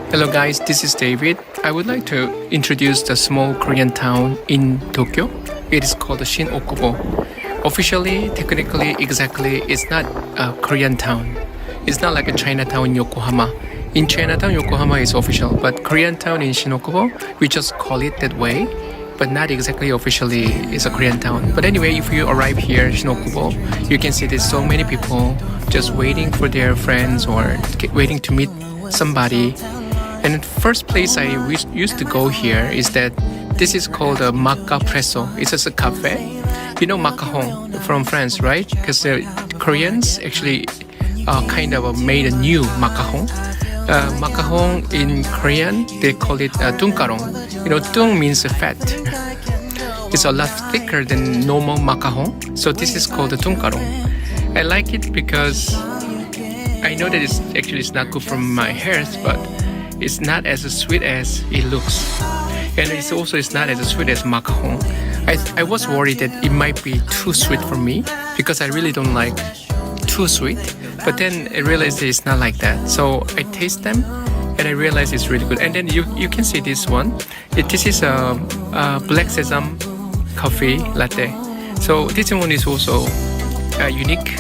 Hello guys, this is David. I would like to introduce the small Korean town in Tokyo. It is called Shin-Okubo. Officially, technically, exactly, it's not a Korean town. It's not like a Chinatown in Yokohama. In Chinatown, Yokohama is official, but Korean town in Shin-Okubo, we just call it that way, but not exactly officially is a Korean town. But anyway, if you arrive here, Shin-Okubo, you can see there's so many people just waiting for their friends or waiting to meet somebody. And the first place I used to go here is that this is called a Maca Presso. It's just a cafe. You know macaron from France, right? Because the Koreans actually kind of made a new macaron. Macaron in Korean, they call it tunkarong. You know, tung means fat. It's a lot thicker than normal macaron. So this is called the tunkarong. I like it because I know that it's not good for my health, but it's not as sweet as it looks. And it's not as sweet as macaron. I was worried that it might be too sweet for me because I really don't like too sweet. But then I realized it's not like that. So I taste them and I realized it's really good. And then you can see this one. This is a black sesame coffee latte. So this one is also unique,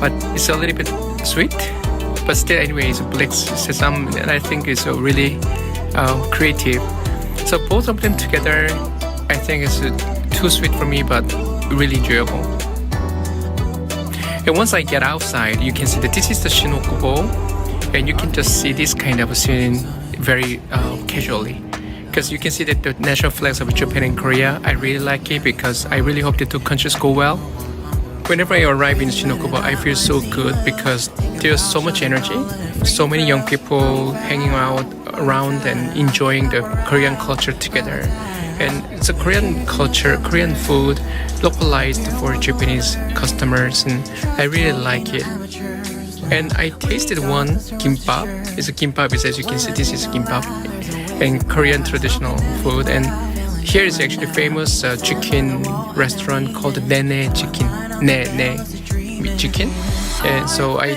but it's a little bit sweet. But still, anyway, it's a black sesame, and I think it's a really creative. So both of them together, I think it's too sweet for me, but really enjoyable. And once I get outside, you can see that this is the Shin-Okubo, and you can just see this kind of scene very casually. Because you can see that the national flags of Japan and Korea, I really like it because I really hope the two countries go well. Whenever I arrive in Shin-Okubo, I feel so good because there's so much energy, so many young people hanging out around and enjoying the Korean culture together. And it's a Korean culture, Korean food, localized for Japanese customers, and I really like it. And I tasted one kimbap. It's a kimbap, as you can see, this is kimbap, and Korean traditional food. And here is actually famous chicken restaurant called Nene Chicken. Ne chicken. And so I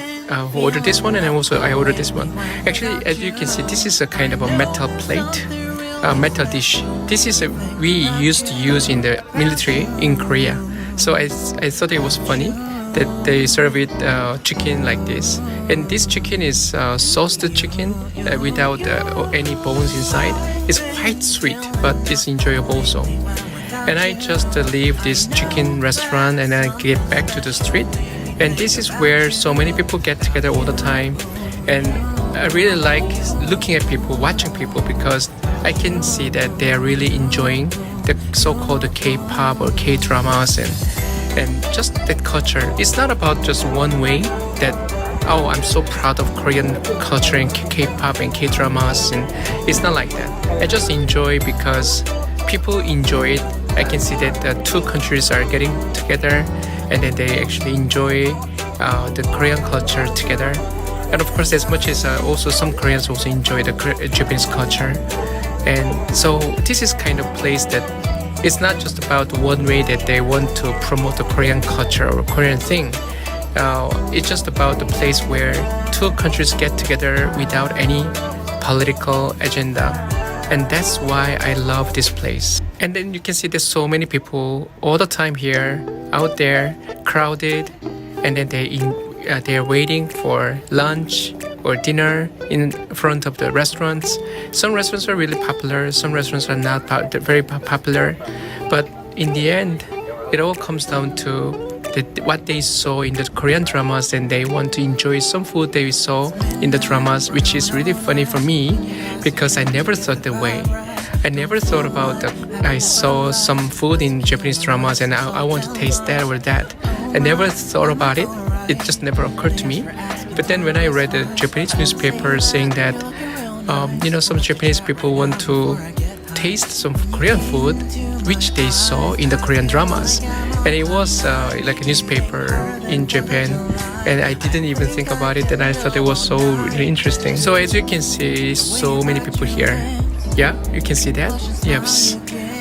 ordered this one, and I ordered this one. Actually, as you can see, this is a kind of a metal plate, metal dish. This is we used to use in the military in Korea. So I thought it was funny that they serve it chicken like this. And this chicken is sauced chicken without any bones inside. It's quite sweet, but it's enjoyable also. And I just leave this chicken restaurant and I get back to the street. And this is where so many people get together all the time. And I really like looking at people, watching people, because I can see that they are really enjoying the so-called K-pop or K-dramas and just that culture. It's not about just one way that, oh, I'm so proud of Korean culture and K-pop and K-dramas. And it's not like that. I just enjoy because people enjoy it. I can see that the two countries are getting together and that they actually enjoy the Korean culture together. And of course, as much as also some Koreans also enjoy the Japanese culture. And so this is kind of place that it's not just about one way that they want to promote the Korean culture or Korean thing. It's just about the place where two countries get together without any political agenda. And that's why I love this place. And then you can see there's so many people all the time here, out there, crowded, and then they are waiting for lunch or dinner in front of the restaurants. Some restaurants are really popular, some restaurants are not very popular, but in the end, it all comes down to what they saw in the Korean dramas, and they want to enjoy some food they saw in the dramas, which is really funny for me because I never thought that way. I never thought about that. I saw some food in Japanese dramas and I want to taste that or that. I never thought about it. It just never occurred to me. But then when I read a Japanese newspaper saying that, some Japanese people want to taste some Korean food, which they saw in the Korean dramas. And it was like a newspaper in Japan, and I didn't even think about it, and I thought it was so really interesting. So as you can see, so many people here. Yeah, you can see that? Yes.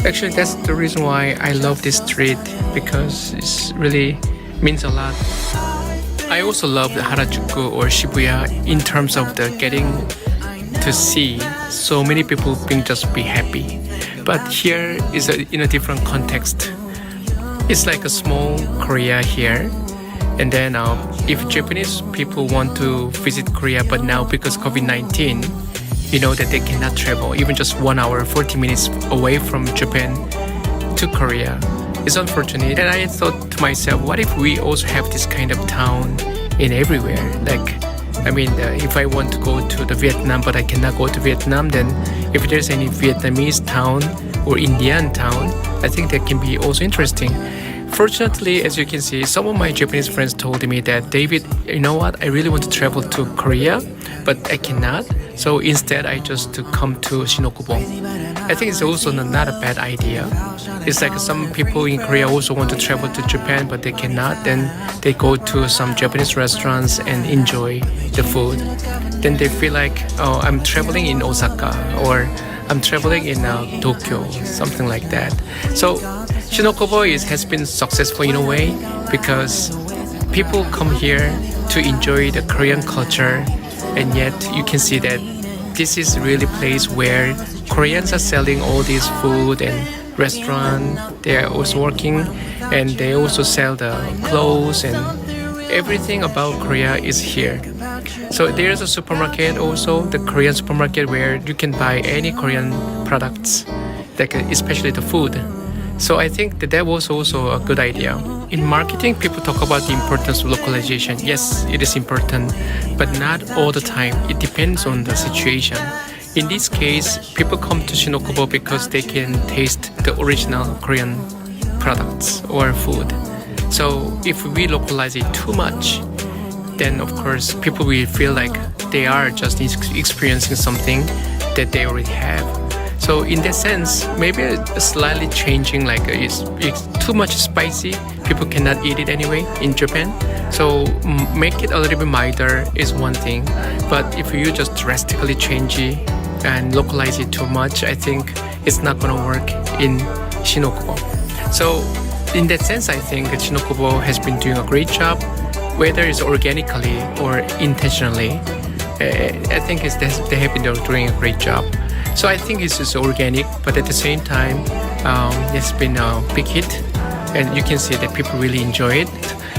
Actually, that's the reason why I love this street, because it really means a lot. I also love the Harajuku or Shibuya in terms of the getting to see so many people being just be happy. But here is in a different context. It's like a small Korea here. And then if Japanese people want to visit Korea, but now because COVID-19, you know that they cannot travel even just 1 hour, 40 minutes away from Japan to Korea. It's unfortunate. And I thought to myself, what if we also have this kind of town in everywhere? Like, I mean, if I want to go to the Vietnam, but I cannot go to Vietnam, then if there's any Vietnamese town or Indian town, I think that can be also interesting. Fortunately, as you can see, some of my Japanese friends told me that, David, you know what? I really want to travel to Korea, but I cannot. So instead, I just come to Shin-Okubo. I think it's also not a bad idea. It's like some people in Korea also want to travel to Japan, but they cannot. Then they go to some Japanese restaurants and enjoy the food. Then they feel like, oh, I'm traveling in Osaka, or I'm traveling in Tokyo, something like that. So Shin-Okubo has been successful in a way because people come here to enjoy the Korean culture, and yet you can see that this is really a place where Koreans are selling all this food and restaurant. They are also working, and they also sell the clothes, and everything about Korea is here. So there's a supermarket also, the Korean supermarket, where you can buy any Korean products, like especially the food. So I think that was also a good idea. In marketing, people talk about the importance of localization. Yes, it is important, but not all the time. It depends on the situation. In this case, people come to Shin-Okubo because they can taste the original Korean products or food. So if we localize it too much, then of course people will feel like they are just experiencing something that they already have. So in that sense, maybe slightly changing, like it's too much spicy, people cannot eat it anyway in Japan. So make it a little bit milder is one thing. But if you just drastically change it and localize it too much, I think it's not going to work in Shin-Okubo. So in that sense, I think Shin-Okubo has been doing a great job, whether it's organically or intentionally. I think they have been doing a great job. So I think it's just organic, but at the same time, it's been a big hit, and you can see that people really enjoy it.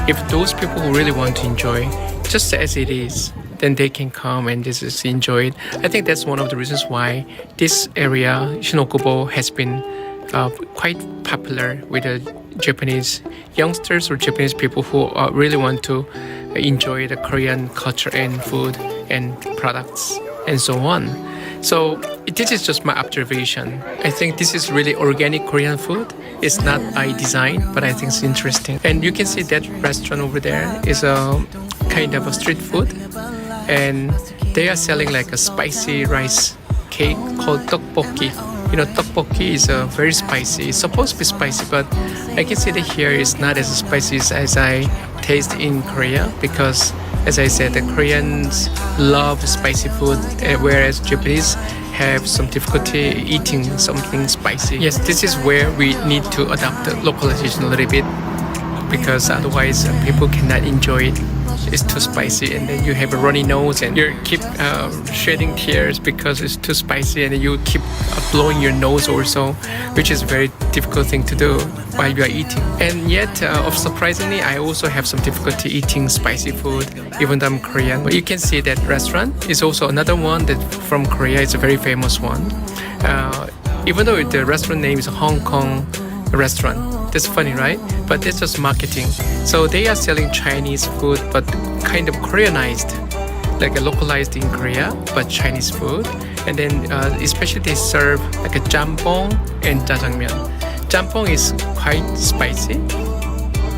If those people who really want to enjoy just as it is, then they can come and just enjoy it. I think that's one of the reasons why this area, Shin-Okubo, has been quite popular with the Japanese youngsters or Japanese people who really want to enjoy the Korean culture and food and products and so on. So this is just my observation. I think this is really organic Korean food. It's not by design, but I think it's interesting. And you can see that restaurant over there is a kind of a street food. And they are selling like a spicy rice cake called tteokbokki. You know, tteokbokki is very spicy. It's supposed to be spicy, but I can see that here it's not as spicy as I taste in Korea, because as I said, the Koreans love spicy food, whereas Japanese have some difficulty eating something spicy. Yes, this is where we need to adapt the localization a little bit, because otherwise people cannot enjoy it. It's too spicy, and then you have a runny nose, and you keep shedding tears because it's too spicy, and you keep blowing your nose also, which is a very difficult thing to do while you are eating. And yet, surprisingly, I also have some difficulty eating spicy food, even though I'm Korean. But you can see that restaurant is also another one that from Korea is a very famous one. Even though the restaurant name is Hong Kong restaurant. That's funny, right? But that's just marketing. So they are selling Chinese food, but kind of Koreanized, like localized in Korea, but Chinese food. And then especially they serve like a jjampong and jjajangmyeon. Jjampong is quite spicy.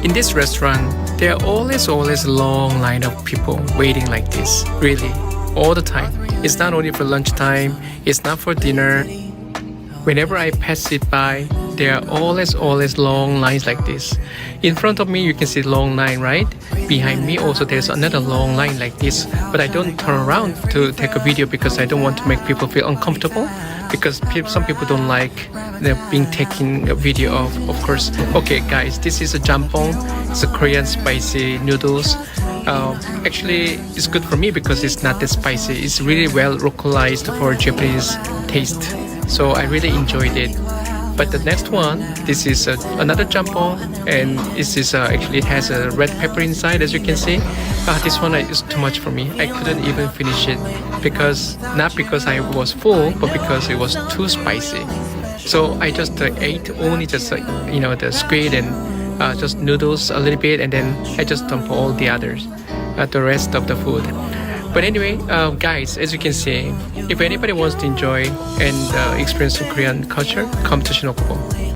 In this restaurant, there are always a long line of people waiting like this, really, all the time. It's not only for lunchtime, it's not for dinner. Whenever I pass it by, there are always long lines like this. In front of me, you can see long line, right? Behind me also there's another long line like this. But I don't turn around to take a video because I don't want to make people feel uncomfortable. Because some people don't like being taken a video of course. Okay, guys, this is a jjampong. It's a Korean spicy noodles. Actually, it's good for me because it's not that spicy. It's really well localized for Japanese taste. So I really enjoyed it. But the next one, this is another jambon, and this is actually it has a red pepper inside, as you can see. This one is too much for me. I couldn't even finish it because not because I was full, but because it was too spicy. So I just ate only just the squid and just noodles a little bit, and then I just dump all the others, the rest of the food. But anyway, guys, as you can see, if anybody wants to enjoy and experience Korean culture, come to Shin-Okubo.